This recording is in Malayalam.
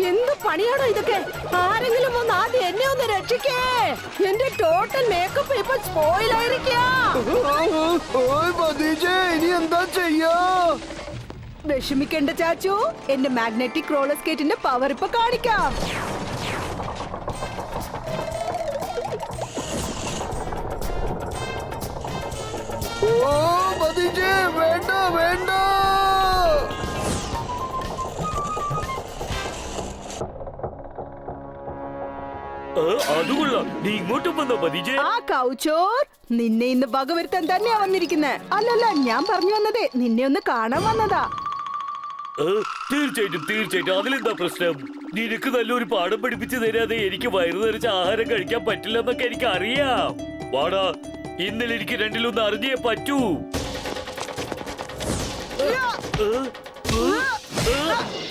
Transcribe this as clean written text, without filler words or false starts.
എന്ത് പണിയാണോ ഇതൊക്കെ? ആരെങ്കിലും ഒന്ന് ആദ്യം എന്നെ ഒന്ന് രക്ഷിക്കേ. എന്റെ ടോട്ടൽ മേക്കപ്പ് ഇപ്പൊ സ്പോയിൽ ആയിരിക്കാ. ഇനി എന്താ ചെയ്യാ? വിഷമിക്കണ്ട ചാച്ചു, എന്റെ മാഗ്നറ്റിക് റോളർ സ്കേറ്റിന്റെ പവർ ഇപ്പൊ കാണിക്കാം. വേണ്ട വേണ്ട. നീ ഇങ്ങോട്ടും വന്നോ പതിജെ? ആ കൗച്ചോർ, നിന്നെ ഇന്ന് വകവരുത്താൻ തന്നെയാ വന്നിരിക്കുന്നെ. അല്ലല്ല, ഞാൻ പറഞ്ഞു വന്നതേ നിന്നെ ഒന്ന് കാണാൻ വന്നതാ. തീർച്ചയായിട്ടും തീർച്ചയായിട്ടും. അതിലെന്താ പ്രശ്നം? നിനക്ക് നല്ലൊരു പാഠം പഠിപ്പിച്ചു തരാതെ എനിക്ക് വയറു നിറച്ച ആഹാരം കഴിക്കാൻ പറ്റില്ലെന്നൊക്കെ എനിക്ക് അറിയാം. വാടാ, ഇന്നലെ എനിക്ക് രണ്ടിലൊന്ന് അറിഞ്ഞേ പറ്റൂ.